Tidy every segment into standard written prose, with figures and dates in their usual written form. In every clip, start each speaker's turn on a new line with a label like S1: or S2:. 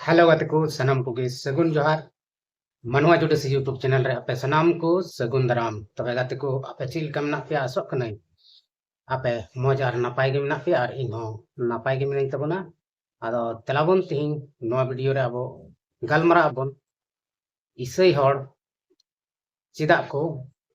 S1: Hello गाते को सनम को सगुन जोहार मनवा जुड़े से यूट्यूब चैनल रे आपे सनाम को सगुन दाराम तबे गाते को आपे चिल कम ना पे आसोक कनै आपे मौज आर नापाय गे मेना पे आर इन हो नापाय गे मेनाई तबना आदो तेलाबन तिहिं नोआ वीडियो रे आबो गलमरा आबन इसई हड़ चिदा को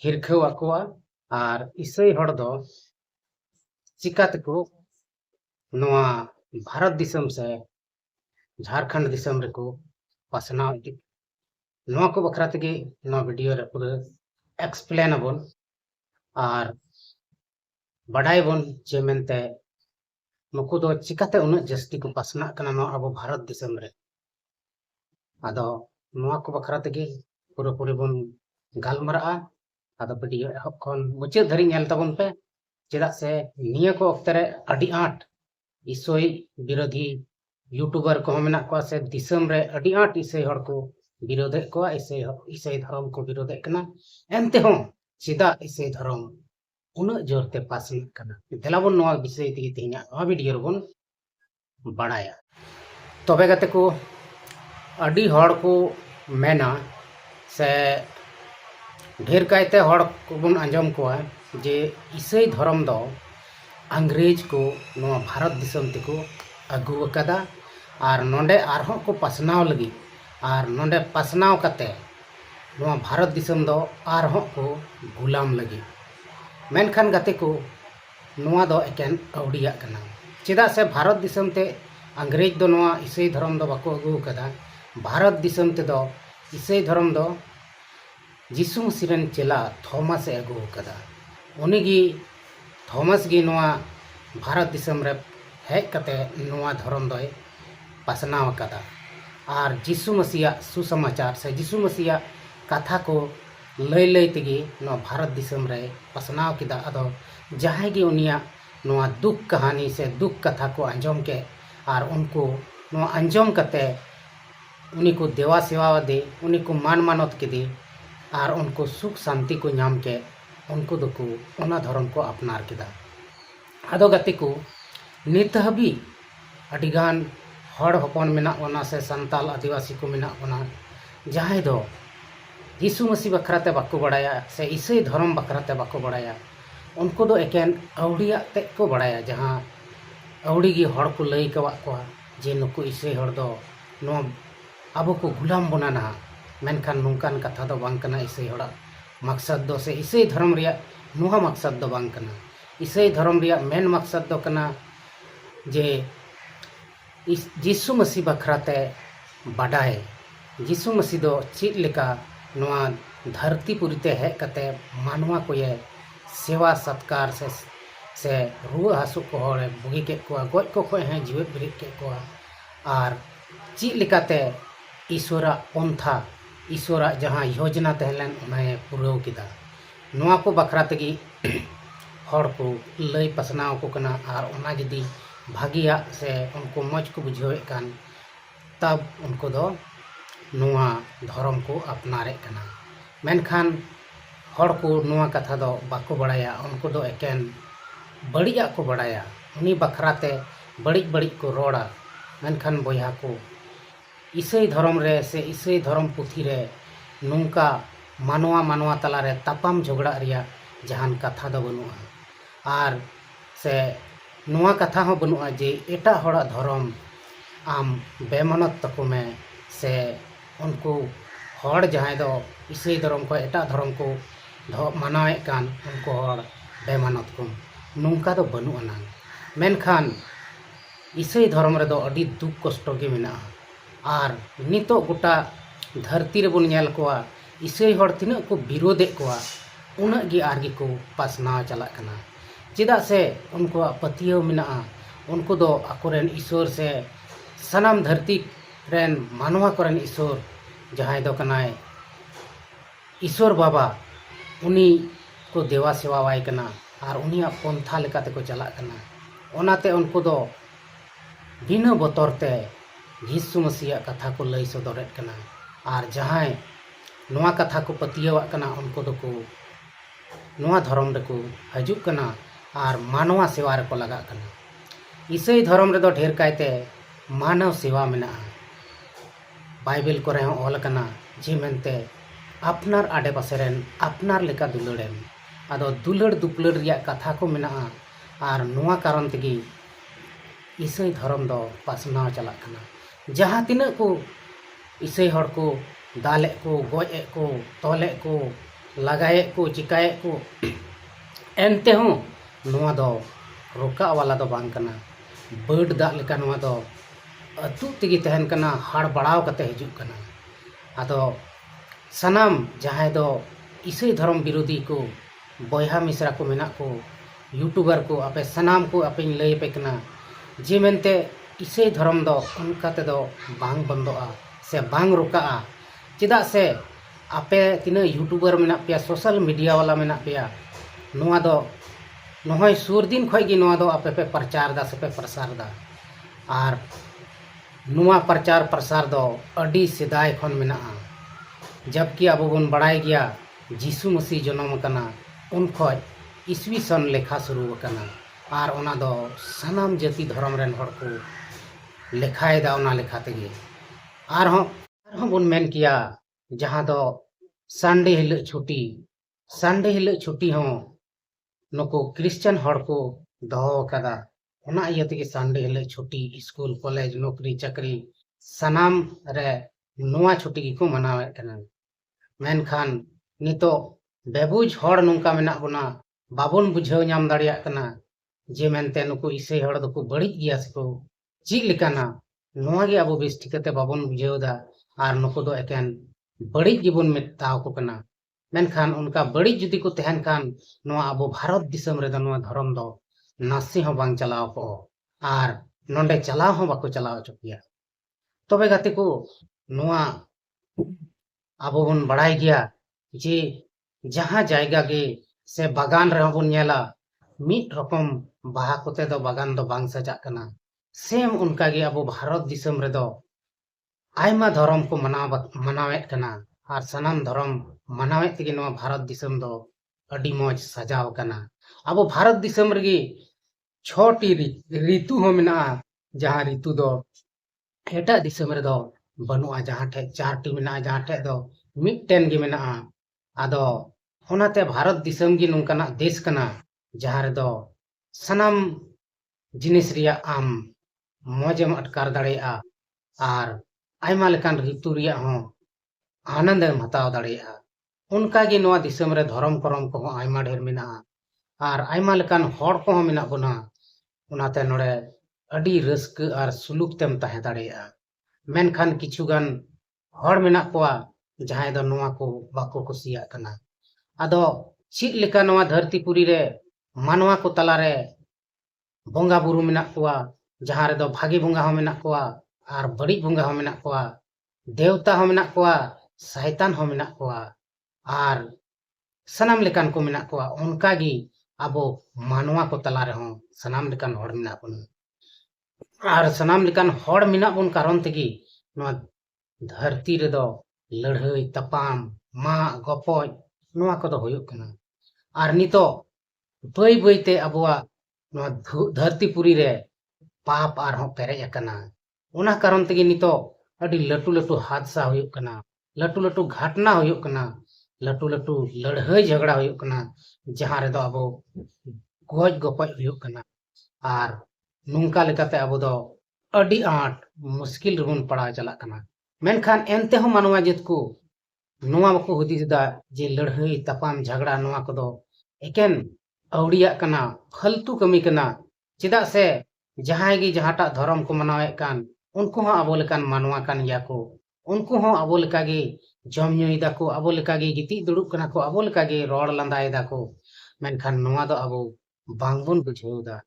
S1: हिरखौ आकोआ आर इसई हड़ दो चिकाते को नोआ भारत दिसम से झारखंड दिसम रे को पासनाव इदी नोआ को बखरा तेगे नोआ वीडियो रे पूरा एक्सप्लेन आबन आर बाडाय बन जे मेनते नुकु दो चिकाते उन्ना जस्ती को पासना कना नोआ आबो भारत दिसम रे आदो नोआ को बखरा तेगे पूरा पूरी बन गालमरा आदो वीडियो एहब खन मुचाद धरि नेल ताबन पे चेदा से निया को अक्ते रे अडी आट इसोई विरोधी यूट्यूबर को मेना को से दिसम रे अडी आट इसई हड़ को विरोधे को इसई धर्म को विरोधे कना एनते हो चेदा इसई धर्म उन्ना जोरते पासन कना देलाबन नोआ विषय तेगे तिहिना नोआ वीडियो रे बन बाडाया तबे गाते को अडी हड़ को मेना से ढेर कायते हड़ को बन आंजम को जे इसई धर्म दो अंग्रेज को नोआ भारत दिसम तेको अगु अकादा आर नोंडे आरहों को पासनाव लगी आर नोंडे पासनाव कते नोआ भारत दिसम दो आरहों को गुलाम लगी मेनखान गाते को नोआ दो एकेन अवड़िया कना चेदा से भारत दिसम ते अंग्रेज दो नोआ इसई धर्म दो बाको अगु अकादा भारत दिसम ते दो इसई धर्म दो जिसु मसीह चेला थॉमस ए अगु अकादा उनीगी थॉमस गी नोआ भारत दिसम रे हेज कते नोआ धर्म दोय पासनाव अकादा आर जिसु मसीह सुसमाचार से जिसु मसीह कथा को लय लय तेगे नोआ भारत दिसम रे पासनाव किदा अदो जहां गी उनिया नोआ दुख कहानी से दुख कथा को अंजम के आर उनको नोआ अंजम कते उनी को देवा सेवा दे उनी को मान मानत के दे आर उनको सुख शांति को नाम के उनको दोको उना धर्म को अपनार किदा आदो गाते को नित हबी अडिगान हड़ हपन मेना ओना से संताल आदिवासी को मेना ओना जहां दो यीशु मसीह बखराते बाको बड़ाया से इसई धर्म बखराते बाको बड़ाया उनको दो एकेन अवड़िया ते को बड़ाया जहां अवड़ी गी हड़ को लई कवा को जे नुको इसई हड़ दो नो आबो को गुलाम बनाना मेनखान नुकान कथा दो बांग कना इसई हड़ा मकसद दो से इसई धर्म रिया नुहा मकसद दो बांग कना इसई धर्म रिया मेन मकसद दो कना जे इस यीशु मसीह बखराते बाडाय यीशु मसीह दो चीज लेका नोआ धरती पुरीते हे कते मानवा को ये सेवा सत्कार से रुआ हासु को हड़े बुगी के को गoj को खोय हैं जीवित बिरित के को आर चीज लेकाते ईश्वरा पंथा ईश्वरा जहां योजना तहलन उन्हें पुराव किदा नोआ को बखरा तेगी हड़ को लय पसनाव को कना आर उना जदी भागिया से उनको मज को बुझावे कान तब उनको दो नोआ धर्म को अपनारे कना मेनखान हड़ को नोआ कथा दो बाको बड़ाया उनको दो एकेन बड़िया को बड़ाया उनी बखराते बड़ी बड़ी को रोड़ा मेनखान बोया को इसई धर्म रे से इसई धर्म पुथी रे नुंका मानवा मानवा तला रे तापाम झगड़ा रिया जहान कथा दो बनुआ आर से नोआ कथा हो बनुआ जे एटा हड़ा धर्म आम बेमानत तको में से उनको हड़ जहां दो इसई धर्म को एटा धर्म को मानावे कान उनको हड़ बेमानत को नुंका दो बनुआ ना मेनखान इसई धर्म रे दो अडी दुख कष्ट गे मेना आर नितो गोटा धरती रे बन नेल कोआ इसई हड़ तिना को विरोधे कोआ उना गे आरगी को पासना चला कना चेदा से उनको पतियो मेना उनको दो अकोरेन ईश्वर से सनाम धरती रेन मानवा कोरेन ईश्वर जहां दो कनाय ईश्वर बाबा उनी को देवा सेवा वाई कना आर उनिया पंथा लेकाते को चला कना ओनाते उनको दो बिना बतरते यीशु मसीह कथा को लय सदरेत कना आर जहां नोआ कथा को पतियवा कना उनको दो को नोआ धर्म रे को हजुक कना आर मानवा सेवा रे को लगा कना इसई धर्म रे दो ढेर कायते मानव सेवा मेना बाइबल को रेहों ऑल कना जे मेनते अपनार आडे पासेरेन अपनार लेका दुलड़ेम आदो दुलड़ दुपलड़ रिया कथा को मेना आर नोआ कारण तेगी ईसाई धर्म दो पासनाव चला कना जहाँ तिना को ईसाई हड़ को दाले को गोजे को तोले को लगाए को चिकाए को एनते हूँ नोआ दो रोका वाला दो बांग कना बर्ड दाग लेका नोआ दो अतु तेगी तहन कना हाड़ बड़ाव कते हिजुग कना आदो सनाम जहाँ दो ईसाई धर्म विरोधी को बयहा मिश्रा को मेना को यूट्यूबर को आपे सनाम को आपे लय पे कना जे मेनते ईसाई धर्म दो उनका ते दो बांग बंदोआ से बांग रोकाआ चेदा से आपे तिना यूट्यूबर मेना पे सोशल मीडिया वाला मेना पे नोआ दो नोहय सुर दिन खय गी नोआ दो आपे पे प्रचार दा से पे प्रसार दा आर नोआ प्रचार प्रसार दो अडी सिदाय खन मेना जबकि अब बन बड़ाई गया जीसु मसीह जन्म कना उन खय ईस्वी सन लेखा शुरू कना आर ओना दो सनाम जाति धर्म रेन हड़ को लेखाय दा ओना लेखा तेगे आर हम बन मेन किया जहाँ दो संडे हिल छुट्टी हो नको क्रिश्चियन हड़ को दहो कदा ओना इया तेगे संडे हिल छुट्टी स्कूल कॉलेज नौकरी चाकरी सनाम रे नोआ छुट्टी को मनावे कना मेनखान नितो बेबुज हड़ नोंका मेना बोना बाबन बुझाव नाम दाड़िया कना जे मेनते नुकु ईसाई हड़ दो बड़ी गिया सको चीक लेकाना नोआ गे अबो बेस ठिकते बाबन बुझाव दा आर नुकु दो एकेन बड़ी जीवन मेताव को कना मेनखान उनका बड़ी जुदी को तहन खान नोआ अबो भारत दिसम रे नोआ धर्म दो नासी हो बांग चलाव को आर नोंडे चलाव हो बाको चलाव चुकिया तबे गाते को नोआ आबो बन बड़ाई गया जे जहाँ जायगा गे से बागान रे बन नेला मिट रकम बाहा कोते दो बागान दो बांग सजा कना सेम उनका गे अबो भारत दिसम रे दो आयमा धर्म को मनावे कना आर सनाम धर्म मनावे तेगे नोआ भारत दिसम दो अडी मौज सजाव कना अबो भारत दिसम रे छोटी ऋतु हो मेना जहाँ ऋतु दो एटा दिसम रे दो बनुआ जहाँ ठे 4टी मेना जहाँ ठे दो मिटटेन गे मेना आदो ओनाते भारत दिसम गे नोंकाना देश कना जहाँ रे दो सनाम जिनिस रिया आम मौजेम अटकार दाड़ेया आर आयमा लेकान ऋतु रिया हो आनंद एम हताव दाड़ेया उनका गे नोआ दिसम रे धर्म करम को आयमा ढेर मेना आर आयमा लेकान हड़ को मेना बोना उनाते नोड़े अडी रस्क आर सुलुक तेम ताहे दाड़ेया मेनखान किछुगान हड़ मेना कोआ जहाँ दो नोआ को बाको कुसिया कना आदो चीक लेका नोआ धरतीपुरी रे मानवा को तला रे बोंगा बुरु मेना कोआ जहाँ रे दो भागी बोंगा हो मेना कोआ आर बड़ी बोंगा हो मेना कोआ देवता हो मेना कोआ शैतान हो मेना कोआ आर सनाम लेकान को मेना कोआ उनका गी अबो मानवा को तला रे हो सनाम लेकान हड़ मेना बन आर सनाम लेकान हड़ मेना बन कारण तेगी नोआ धरती रे दो लड़ाई तपाम मा गपoj नोआ को दो होयुग कना आर नितो बई बईते अबुआ नोआ धरतीपुरी रे पाप आर हो पेरेज कना ओना कारण तेगी नितो अडी लटू लटू हादसा होयुग कना लटू लटू घटना होयुग कना लटू लटू लड़ाई झगड़ा होयुग कना जहाँ रे दो अबो गोज गपoj होयुग कना आर नोंका लेकाते अबो दो अडी आट मुश्किल रुन पड़ा चला कना मेनखान एनते हो मानवा जित को नोआ बको हुदिस दा जे लड़ाई तपाम झगड़ा नोआ को दो एकेन अवड़िया कना फालतू कमी कना चेदा से जहाँ गी जहाँटा धर्म को मनावे कान उनको हो अबो लेकान मानवा कान या को उनको हो अबो लेका गे जम दा को अबो लेका गे गिति दुड़ुब कना को अबो लेका गे रोड लंदाय दा को मेनखान नोआ दो अबो बांगबन बुझेव दा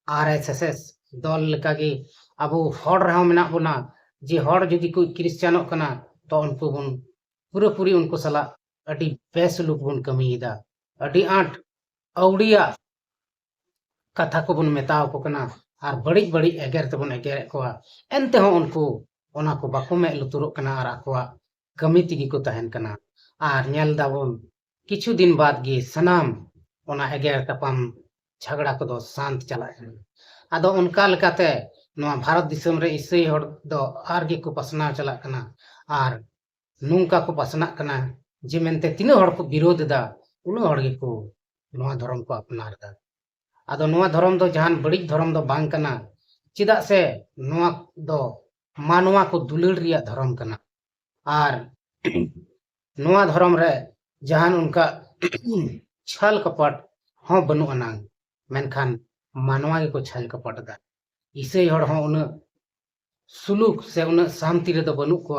S1: आरएसएस दल लेका गे अबो हड़ रहो मेना बोना जे हड़ जदि कोई क्रिश्चियनों कना तो उनको बन पूरी उनको सला अडी बेस लुक बन कमीदा अडी आठ अवड़िया कथा को बन मेताव को कना आर बड़ी बड़ी एगेर तबन एगेर को एनते हो उनको ओना को बाको में लुतुरो कना आर आकोआ कमी तिगी को तहन कना आर नेल दाबन किछु दिन बाद गे सनाम ओना एगेर तपाम झगड़ा को दो शांत चला आदो उनका लेकाते नवा भारत दिसम रे ईसाई हड़ दो आर गे को पसना चला कना आर नुंका को पसना कना जे मेनते तिना हड़ को विरोध दा उन हड़ गे को नवा धर्म को अपनार दा आदो नवा धर्म दो जहान बड़ी धर्म दो बांग कना चिदा से नवा दो मानवा को दुलड़ रिया धर्म कना आर नवा धर्म रे जहान उनका छल कपट हों बनु अनांग मेनखान मानवा गे को छल कपट दा ईसाई हड़ हों उन सुलूक से उन शांति रे दो बनु को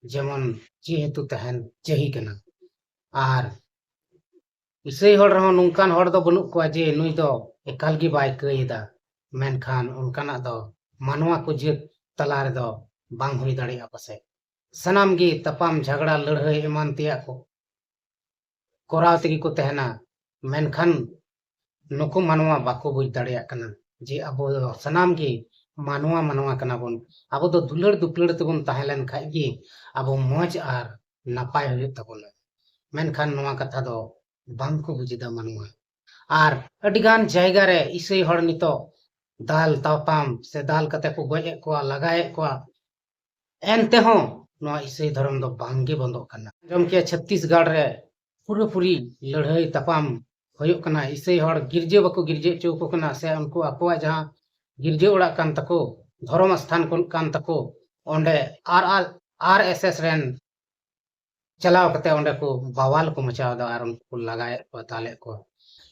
S1: जेमन जेहेतु तहन जही कना आर ईसाई हड़ रहो नुंकान हड़ दो बनु को जे नुई दो एकाल गे बाय कईदा मेनखान उनकाना दो मानवा को जे तला रे दो बांग हुई दाड़िया पासे सनाम गे तपाम झगड़ा लड़ाई एमान तिया को कोराव तेगी को तहना मेनखान नुकु मानवा बाको बुझ दाड़िया कना जे अबो सनाम गे मानवा मानवा कना बोन अबो दो दुलड़ दुपलड़ तबन ताहेलन खाइ गे अबो मौज आर नापाय हुई तबन मेनखान नवा कथा दो बांग को बुझिदा मानवा आर अडिगान जायगा रे ईसाई हड़ नितो दाल तापाम से दाल कते को गज को लगाए को एनते हो नवा ईसाई धर्म दो बांगे बंदो कना जम के छत्तीसगढ़ रे पूरा पूरी लड़ाई तपाम होयो कना ईसाई हड़ गिरजे बको गिरजे चौको कना से उनको अकोआ जहां गिरजे ओड़ा कान तको धर्म स्थान कान तको ओंडे आरएसएस रेन चलाव कते ओंडे को बवाल को मचाव दा आर उनको लगाए को ताले को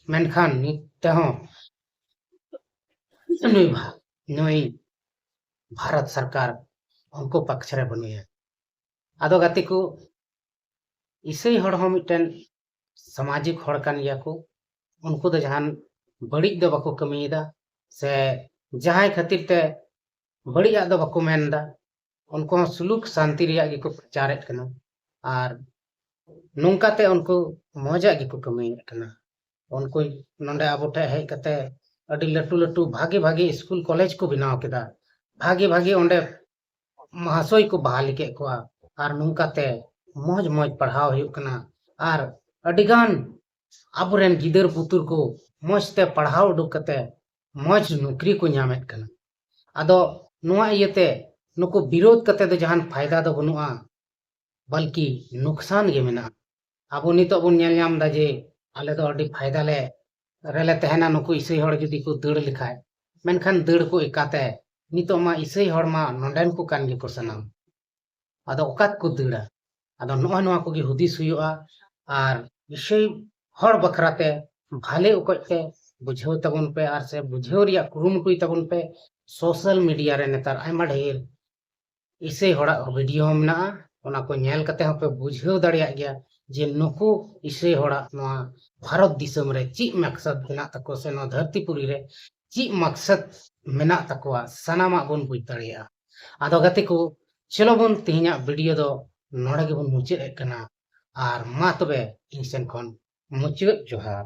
S1: मेनखान निते हो नुई भारत सरकार उनको पक्ष रे बनुया आदो गति को ईसाई हड़ हो मिटन सामाजिक हड़ कान या को उनको दो जहान बड़ी दो बको कमीदा से जहां खातिर ते बड़ी दो बको मेनदा उनको सुलूक शांति रिया गे को प्रचार कना आर नुंका ते उनको मौजा गे को कमी कना उनको नोंडे आबो ठे हेज कते अडी लटू लटू भागे भागे स्कूल कॉलेज को बनाव केदा भागे भागे ओंडे महाशय को बहाल के को आर नुंका ते मौज मौज पढ़ाव हुई कना आर अडिगान आबोरेन गिदर पुतुर को मौज ते पढ़ाव उडुक कते मौज नौकरी को नामेत कना आदो नुआ इयते नुको विरोध कते दो जहान फायदा दो बनुआ बल्कि नुकसान गे मेना आबो नितो बन नेल नाम दा जे आले दो अडी फायदा ले रेले तहना नुको ईसाई हड़ जुदी को दड़ लिखाय मेनखान दड़ को एकाते नितो मा ईसाई हड़ मा नोंडेन को कान गे को सनाम आदो ओकात को दड़ा आदो नोआ नोआ को गे हुदिस हुयुआ आर ईसाई हड़ बखराते भाले उकते बुझाव तबन पे आर से बुझाव रिया कुरुमुटुई तबन पे सोशल मीडिया रे नेतार आयमा ढेर ईसाई हड़ा वीडियो मेना ओना को नेल कते हो पे बुझाव दाड़िया गया जे नुकु ईसाई हड़ा नोआ भारत दिसम रे ची मकसद मेना तको से नो धरतीपुरी रे ची मकसद मेना तकोआ सनामा बन बुझ दाड़िया आदो गति को चलो बन तिहिना वीडियो दो नोडे गे बन मुचे कना आर मा तबे इन सेन खन मुचे जोहार।